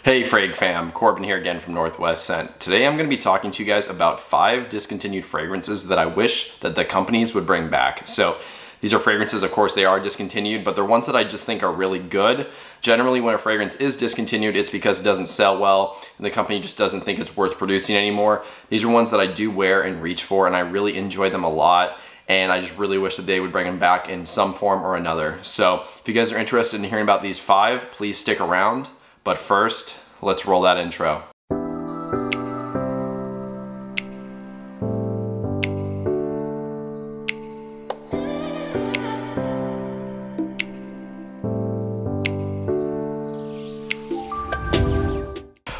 Hey Frag fam, Corbin here again from Northwest Scent. Today I'm going to be talking to you guys about 5 discontinued fragrances that I wish that the companies would bring back. So these are fragrances, of course they are discontinued, but they're ones that I just think are really good. Generally when a fragrance is discontinued, it's because it doesn't sell well and the company just doesn't think it's worth producing anymore. These are ones that I do wear and reach for and I really enjoy them a lot. And I just really wish that they would bring them back in some form or another. So if you guys are interested in hearing about these 5, please stick around. But first, let's roll that intro.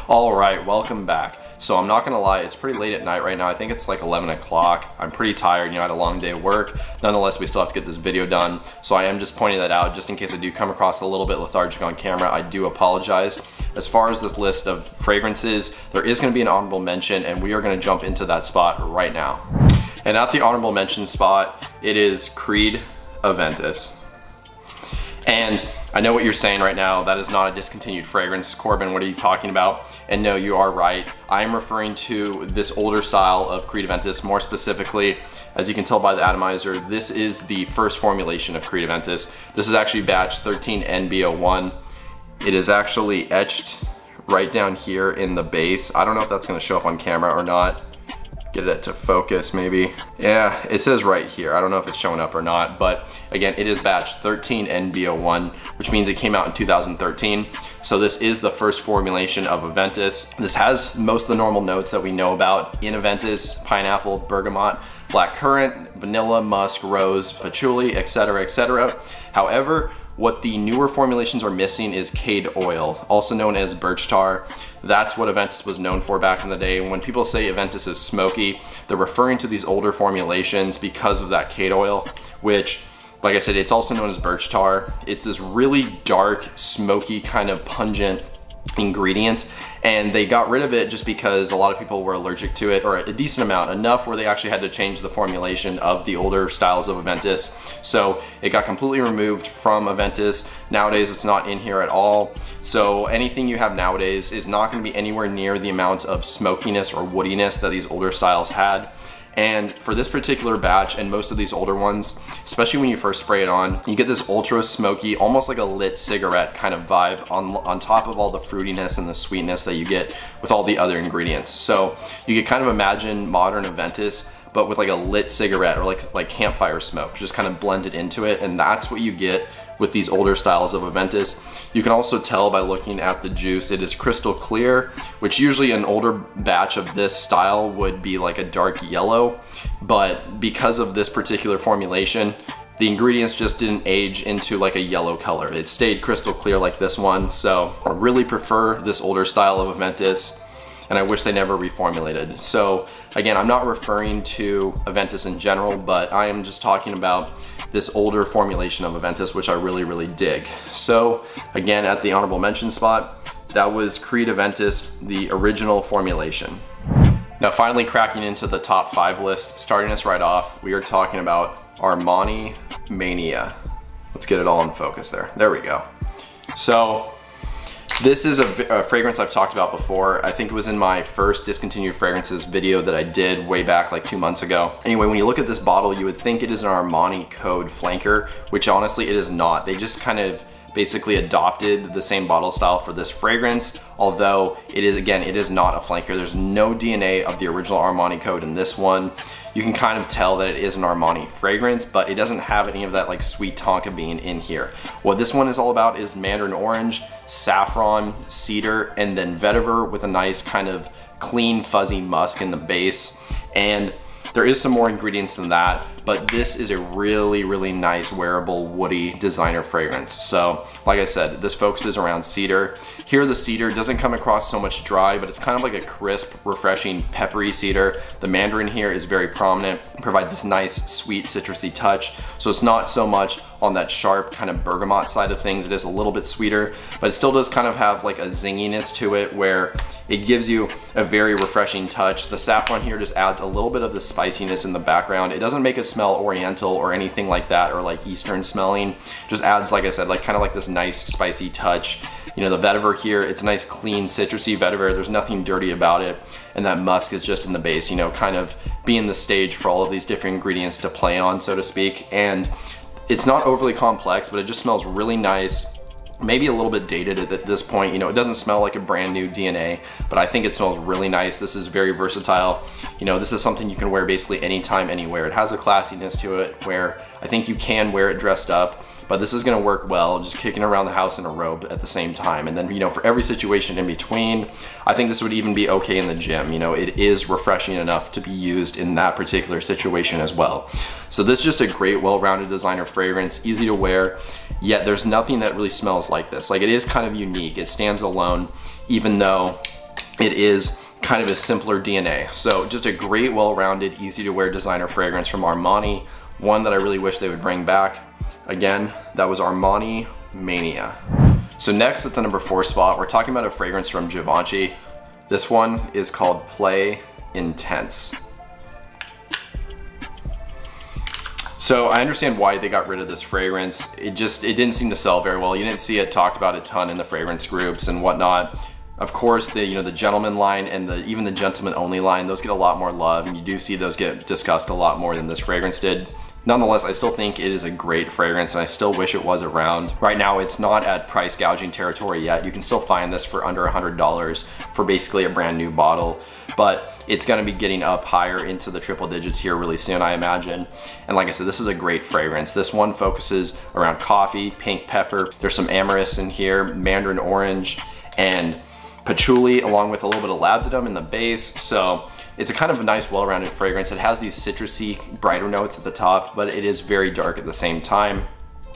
All right, welcome back. So I'm not gonna lie, it's pretty late at night right now. I think it's like 11 o'clock. I'm pretty tired, I had a long day of work. Nonetheless, we still have to get this video done. So I am just pointing that out just in case I do come across a little bit lethargic on camera. I do apologize. As far as this list of fragrances, there is gonna be an honorable mention and we are gonna jump into that spot right now. And at the honorable mention spot, it is Creed Aventus. And I know what you're saying right now, that is not a discontinued fragrance. Corbin, what are you talking about? And no, you are right. I am referring to this older style of Creed Aventus, more specifically, as you can tell by the atomizer, this is the first formulation of Creed Aventus. This is actually batch 13NB01. It is actually etched right down here in the base. I don't know if that's gonna show up on camera or not. Get it to focus maybe. Yeah, it says right here. I don't know if it's showing up or not, but again, it is batch 13NB01, which means it came out in 2013. So this is the first formulation of Aventus. This has most of the normal notes that we know about in Aventus: pineapple, bergamot, blackcurrant, vanilla, musk, rose, patchouli, etc., etc. However, what the newer formulations are missing is cade oil, also known as birch tar. That's what Aventus was known for back in the day. When people say Aventus is smoky, they're referring to these older formulations because of that cade oil, which, like I said, it's also known as birch tar. It's this really dark, smoky, kind of pungent ingredient, and they got rid of it just because a lot of people were allergic to it, or a decent amount, enough where they actually had to change the formulation of the older styles of Aventus. So it got completely removed from Aventus. Nowadays it's not in here at all. So anything you have nowadays is not going to be anywhere near the amount of smokiness or woodiness that these older styles had. And for this particular batch and most of these older ones, especially when you first spray it on, you get this ultra smoky, almost like a lit cigarette kind of vibe on top of all the fruitiness and the sweetness that you get with all the other ingredients. So you could kind of imagine modern Aventus, but with like a lit cigarette or like campfire smoke, just kind of blended into it. And that's what you get with these older styles of Aventus. You can also tell by looking at the juice, it is crystal clear, which usually an older batch of this style would be like a dark yellow, but because of this particular formulation, the ingredients just didn't age into like a yellow color. It stayed crystal clear like this one, so I really prefer this older style of Aventus, and I wish they never reformulated. So again, I'm not referring to Aventus in general, but I am just talking about this older formulation of Aventus, which I really, really dig. So again, at the honorable mention spot, that was Creed Aventus, the original formulation. Now finally cracking into the top 5 list, starting us right off, we are talking about Armani Mania. Let's get it all in focus there. There we go. So this is a fragrance I've talked about before. I think it was in my first discontinued fragrances video that I did way back like 2 months ago. Anyway, when you look at this bottle, you would think it is an Armani code flanker, which honestly it is not. They just kind of basically adopted the same bottle style for this fragrance, although it is, again, it is not a flanker. There's no DNA of the original Armani code in this one. You can kind of tell that it is an Armani fragrance, but it doesn't have any of that like sweet tonka bean in here. What this one is all about is mandarin orange, saffron, cedar, and then vetiver with a nice kind of clean fuzzy musk in the base. And there is some more ingredients than that, but this is a really, really nice wearable woody designer fragrance. So like I said, this focuses around cedar. Here the cedar doesn't come across so much dry, but it's kind of like a crisp, refreshing, peppery cedar. The mandarin here is very prominent, provides this nice, sweet, citrusy touch. So it's not so much on that sharp kind of bergamot side of things. It is a little bit sweeter, but it still does kind of have like a zinginess to it where it gives you a very refreshing touch. The saffron here just adds a little bit of the spiciness in the background. It doesn't make it smell oriental or anything like that, or like Eastern smelling. Just adds, like I said, like kind of like this nice spicy touch. You know, the vetiver here, it's a nice clean citrusy vetiver. There's nothing dirty about it. And that musk is just in the base, you know, kind of being the stage for all of these different ingredients to play on, so to speak. And it's not overly complex, but it just smells really nice. Maybe a little bit dated at this point. You know, it doesn't smell like a brand new DNA, but I think it smells really nice. This is very versatile. You know, this is something you can wear basically anytime, anywhere. It has a classiness to it where I think you can wear it dressed up, but this is gonna work well just kicking around the house in a robe at the same time. And then, you know, for every situation in between, I think this would even be okay in the gym. You know, it is refreshing enough to be used in that particular situation as well. So this is just a great, well-rounded designer fragrance, easy to wear, yet there's nothing that really smells like this. Like, it is kind of unique. It stands alone, even though it is kind of a simpler DNA. So just a great, well-rounded, easy to wear designer fragrance from Armani. One that I really wish they would bring back. Again, that was Armani Mania. So next at the number 4 spot, we're talking about a fragrance from Givenchy. This one is called Play Intense. So I understand why they got rid of this fragrance. It didn't seem to sell very well. You didn't see it talked about a ton in the fragrance groups and whatnot. Of course, the gentleman line and even the gentleman only line, those get a lot more love, and you do see those get discussed a lot more than this fragrance did. Nonetheless, I still think it is a great fragrance, and I still wish it was around. Right now, it's not at price gouging territory yet. You can still find this for under $100 for basically a brand new bottle, but it's gonna be getting up higher into the triple digits here really soon, I imagine. And like I said, this is a great fragrance. This one focuses around coffee, pink pepper. There's some amaryllis in here, mandarin orange, and patchouli, along with a little bit of labdanum in the base. So it's a kind of a nice, well-rounded fragrance. It has these citrusy, brighter notes at the top, but it is very dark at the same time.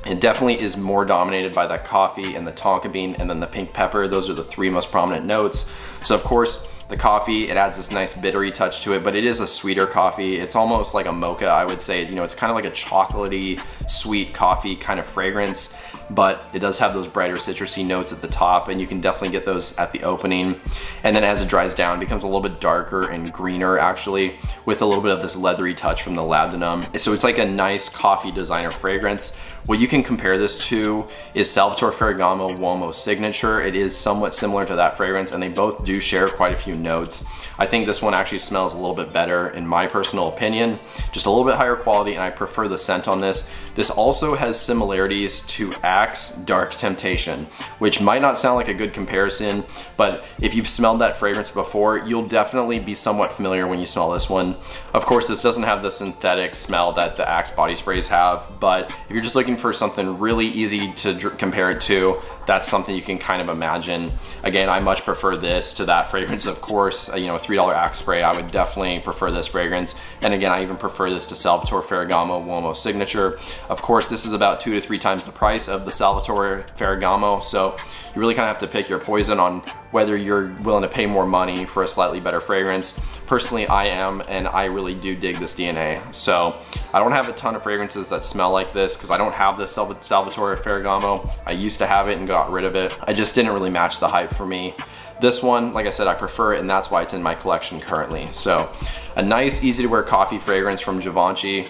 It definitely is more dominated by that coffee and the tonka bean and then the pink pepper. Those are the 3 most prominent notes. So of course, the coffee, it adds this nice bittery touch to it, but it is a sweeter coffee. It's almost like a mocha, I would say. You know, it's kind of like a chocolatey, sweet coffee kind of fragrance, but it does have those brighter citrusy notes at the top, and you can definitely get those at the opening. And then as it dries down, it becomes a little bit darker and greener, actually, with a little bit of this leathery touch from the labdanum. So it's like a nice coffee designer fragrance. What you can compare this to is Salvatore Ferragamo Uomo Signature. It is somewhat similar to that fragrance, and they both do share quite a few notes. I think this one actually smells a little bit better in my personal opinion, just a little bit higher quality, and I prefer the scent on this. This also has similarities to Axe Dark Temptation, which might not sound like a good comparison, but if you've smelled that fragrance before, you'll definitely be somewhat familiar when you smell this one. Of course, this doesn't have the synthetic smell that the Axe body sprays have, but if you're just looking for something really easy to compare it to, that's something you can kind of imagine. Again, I much prefer this to that fragrance, of course. You know, a $3 Axe spray, I would definitely prefer this fragrance. And again, I even prefer this to Salvatore Ferragamo Uomo Signature. Of course, this is about 2 to 3 times the price of the Salvatore Ferragamo, so you really kind of have to pick your poison on whether you're willing to pay more money for a slightly better fragrance. Personally, I am, and I really do dig this DNA. So I don't have a ton of fragrances that smell like this because I don't have the Salvatore Ferragamo. I used to have it and got rid of it. I just didn't really match the hype for me. This one, like I said, I prefer it, and that's why it's in my collection currently. So a nice, easy to wear coffee fragrance from Givenchy.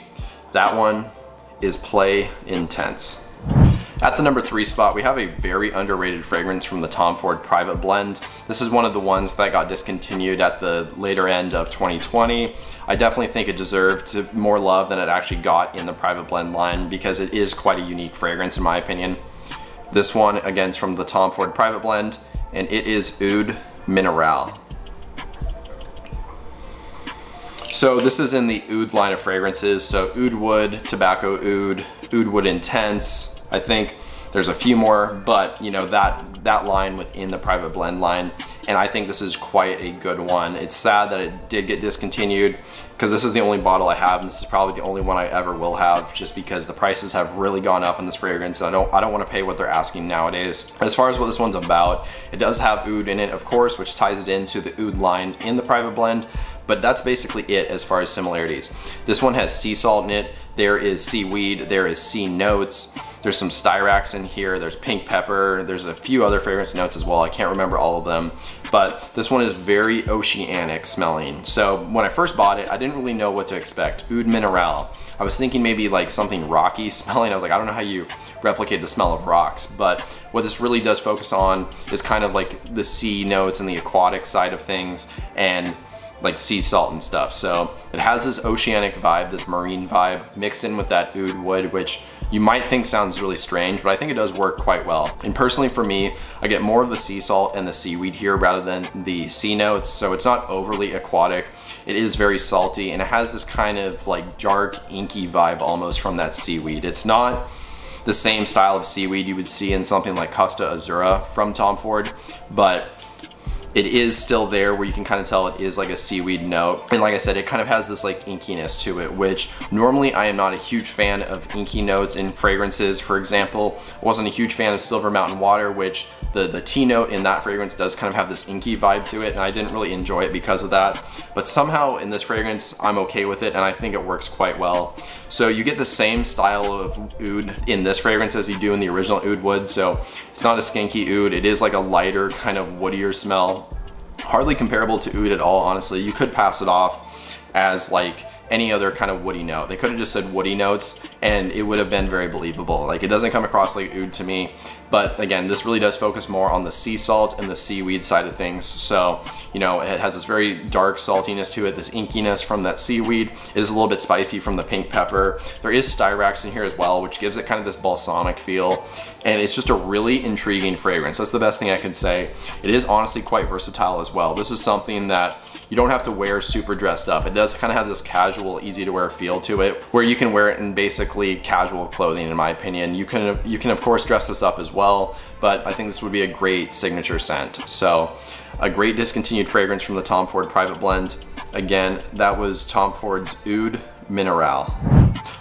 That one is Play Intense. At the number 3 spot, we have a very underrated fragrance from the Tom Ford Private Blend. This is one of the ones that got discontinued at the later end of 2020. I definitely think it deserved more love than it actually got in the Private Blend line because it is quite a unique fragrance in my opinion. This one, again, is from the Tom Ford Private Blend, and it is Oud Mineral. So this is in the Oud line of fragrances. So Oud Wood, Tobacco Oud, Oud Wood Intense. I think there's a few more, but you know, that line within the Private Blend line, and I think this is quite a good one. It's sad that it did get discontinued because this is the only bottle I have, and this is probably the only one I ever will have, just because the prices have really gone up on this fragrance, and I don't want to pay what they're asking nowadays. As far as what this one's about, it does have oud in it, of course, which ties it into the oud line in the Private Blend, but that's basically it as far as similarities. This one has sea salt in it, there is seaweed, there is sea notes. There's some styrax in here, there's pink pepper, there's a few other fragrance notes as well. I can't remember all of them, but this one is very oceanic smelling. So when I first bought it, I didn't really know what to expect. Oud mineral. I was thinking maybe like something rocky smelling. I was like, I don't know how you replicate the smell of rocks, but what this really does focus on is kind of like the sea notes and the aquatic side of things, and like sea salt and stuff. So it has this oceanic vibe, this marine vibe, mixed in with that oud wood, which you might think sounds really strange, but I think it does work quite well. And personally for me, I get more of the sea salt and the seaweed here rather than the sea notes, so it's not overly aquatic. It is very salty, and it has this kind of like dark, inky vibe almost from that seaweed. It's not the same style of seaweed you would see in something like Costa Azzurra from Tom Ford, but it is still there where you can kind of tell it is like a seaweed note. And like I said, it kind of has this like inkiness to it, which normally I am not a huge fan of inky notes in fragrances. For example, I wasn't a huge fan of Silver Mountain Water, which the tea note in that fragrance does kind of have this inky vibe to it, and I didn't really enjoy it because of that. But somehow in this fragrance, I'm okay with it, and I think it works quite well. So you get the same style of oud in this fragrance as you do in the original oud wood. So it's not a skanky oud, it is like a lighter kind of woodier smell. Hardly comparable to oud at all, honestly. You could pass it off as like any other kind of woody note. They could have just said woody notes and it would have been very believable. Like, it doesn't come across like oud to me, but again, this really does focus more on the sea salt and the seaweed side of things. So, you know, it has this very dark saltiness to it, this inkiness from that seaweed. It is a little bit spicy from the pink pepper. There is styrax in here as well, which gives it kind of this balsamic feel. And it's just a really intriguing fragrance. That's the best thing I can say. It is honestly quite versatile as well. This is something that you don't have to wear super dressed up. It does kind of have this casual, easy to wear feel to it, where you can wear it in basically casual clothing, in my opinion. You can of course dress this up as well, but I think this would be a great signature scent. So a great discontinued fragrance from the Tom Ford Private Blend. Again, that was Tom Ford's Oud Mineral.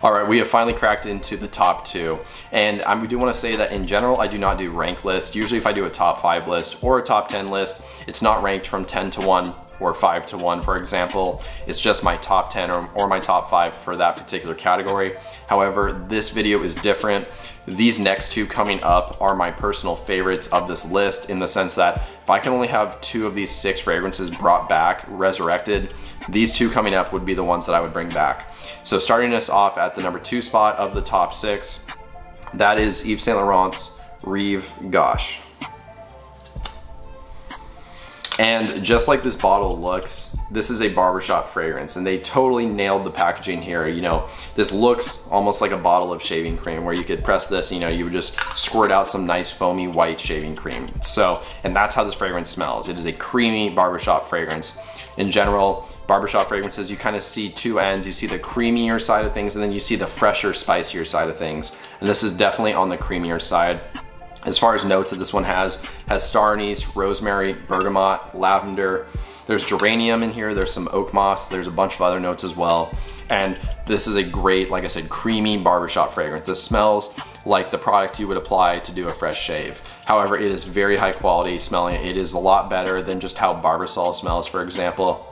All right, we have finally cracked into the top two. And I do want to say that in general, I do not do rank lists. Usually if I do a top 5 list or a top 10 list, it's not ranked from 10 to 1 or 5 to 1, for example. It's just my top 10 or my top 5 for that particular category. However, this video is different. These next two coming up are my personal favorites of this list, in the sense that if I can only have 2 of these 6 fragrances brought back, resurrected, these 2 coming up would be the ones that I would bring back. So starting us off at the number 2 spot of the top 6, that is Yves Saint Laurent's Rive Gauche. And just like this bottle looks, this is a barbershop fragrance, and they totally nailed the packaging here. You know, this looks almost like a bottle of shaving cream, where you could press this, you know, you would just squirt out some nice foamy white shaving cream. So, and that's how this fragrance smells. It is a creamy barbershop fragrance. In general, barbershop fragrances, you kind of see 2 ends. You see the creamier side of things, and then you see the fresher, spicier side of things. And this is definitely on the creamier side. As far as notes that this one has star anise, rosemary, bergamot, lavender. There's geranium in here, there's some oak moss, there's a bunch of other notes as well. And this is a great, like I said, creamy barbershop fragrance. This smells like the product you would apply to do a fresh shave. However, it is very high quality smelling. It is a lot better than just how Barbasol smells, for example.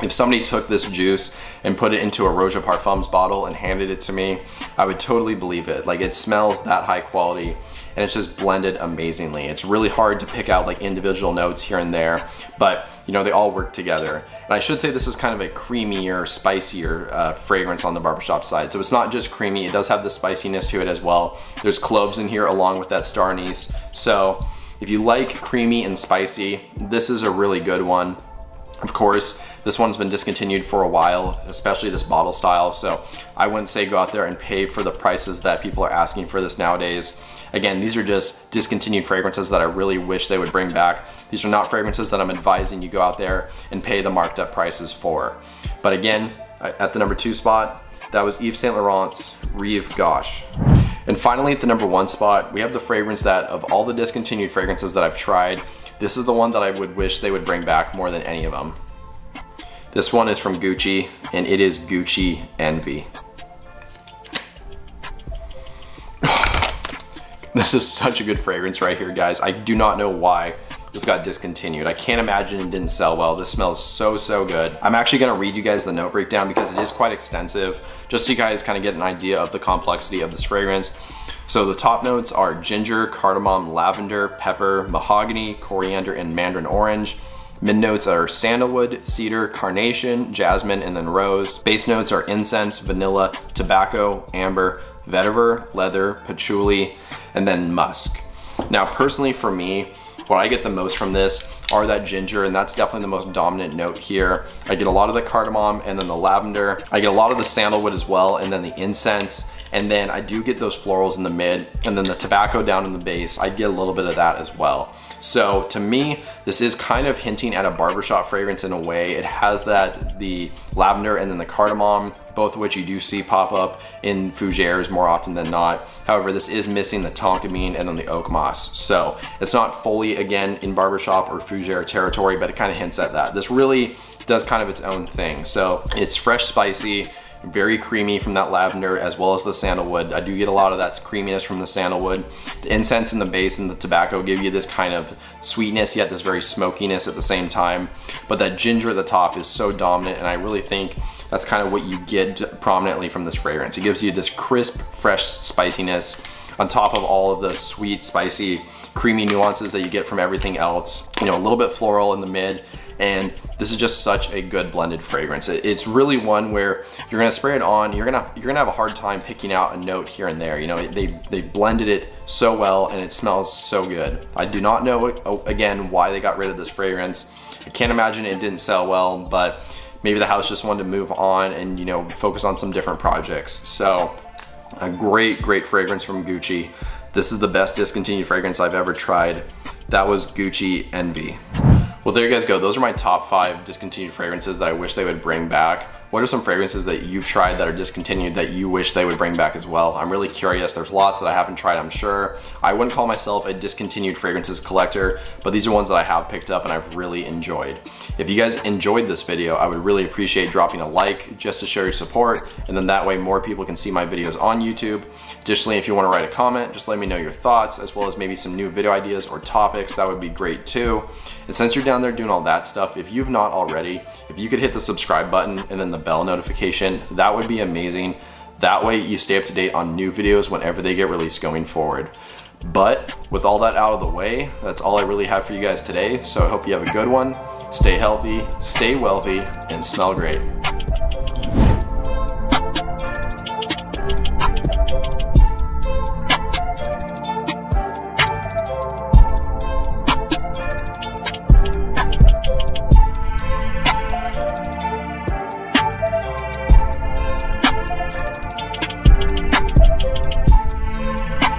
If somebody took this juice and put it into a Roja Parfums bottle and handed it to me, I would totally believe it. Like, it smells that high quality, and it's just blended amazingly. It's really hard to pick out like individual notes here and there, but you know, they all work together. And I should say this is kind of a creamier, spicier fragrance on the barbershop side. So it's not just creamy, it does have the spiciness to it as well. There's cloves in here along with that star anise. So if you like creamy and spicy, this is a really good one. Of course, this one's been discontinued for a while, especially this bottle style. So I wouldn't say go out there and pay for the prices that people are asking for this nowadays. Again, these are just discontinued fragrances that I really wish they would bring back. These are not fragrances that I'm advising you go out there and pay the marked up prices for. But again, at the number 2 spot, that was Yves Saint Laurent's Rive Gauche. And finally, at the number 1 spot, we have the fragrance that, of all the discontinued fragrances that I've tried, this is the one that I would wish they would bring back more than any of them. This one is from Gucci, and it is Gucci Envy. This is such a good fragrance right here, guys. I do not know why this got discontinued. I can't imagine it didn't sell well. This smells so, so good. I'm actually gonna read you guys the note breakdown because it is quite extensive, just so you guys kind of get an idea of the complexity of this fragrance. So the top notes are ginger, cardamom, lavender, pepper, mahogany, coriander, and mandarin orange. Mid notes are sandalwood, cedar, carnation, jasmine, and then rose. Base notes are incense, vanilla, tobacco, amber, vetiver, leather, patchouli, and then musk. Now personally for me, what I get the most from this are that ginger, and that's definitely the most dominant note here. I get a lot of the cardamom and then the lavender. I get a lot of the sandalwood as well, and then the incense. And then I do get those florals in the mid, and then the tobacco down in the base. I get a little bit of that as well. So to me, this is kind of hinting at a barbershop fragrance in a way. It has the lavender and then the cardamom, both of which you do see pop up in fougères more often than not. However, this is missing the tonka bean and then the oak moss. So it's not fully, again, in barbershop or fougère territory, but it kind of hints at that. This really does kind of its own thing. So it's fresh, spicy, very creamy from that lavender as well as the sandalwood. I do get a lot of that creaminess from the sandalwood. The incense and the base and the tobacco give you this kind of sweetness yet this very smokiness at the same time. But that ginger at the top is so dominant, and I really think that's kind of what you get prominently from this fragrance. It gives you this crisp, fresh spiciness on top of all of the sweet, spicy, creamy nuances that you get from everything else. You know, a little bit floral in the mid, and this is just such a good blended fragrance. It's really one where you're gonna spray it on, you're gonna have a hard time picking out a note here and there. You know, they blended it so well and it smells so good. I do not know, again, why they got rid of this fragrance. I can't imagine it didn't sell well, but maybe the house just wanted to move on and, you know, focus on some different projects. So a great, great fragrance from Gucci. This is the best discontinued fragrance I've ever tried. That was Gucci Envy. Well, there you guys go. Those are my top 5 discontinued fragrances that I wish they would bring back. What are some fragrances that you've tried that are discontinued that you wish they would bring back as well? I'm really curious. There's lots that I haven't tried, I'm sure. I wouldn't call myself a discontinued fragrances collector, but these are ones that I have picked up and I've really enjoyed. If you guys enjoyed this video, I would really appreciate dropping a like just to show your support, and then that way more people can see my videos on YouTube. Additionally, if you want to write a comment, just let me know your thoughts, as well as maybe some new video ideas or topics. That would be great too. And since you're down there doing all that stuff, if you've not already, if you could hit the subscribe button and then the bell notification, that would be amazing. That way you stay up to date on new videos whenever they get released going forward. But with all that out of the way, that's all I really have for you guys today. So I hope you have a good one. Stay healthy, stay wealthy, and smell great.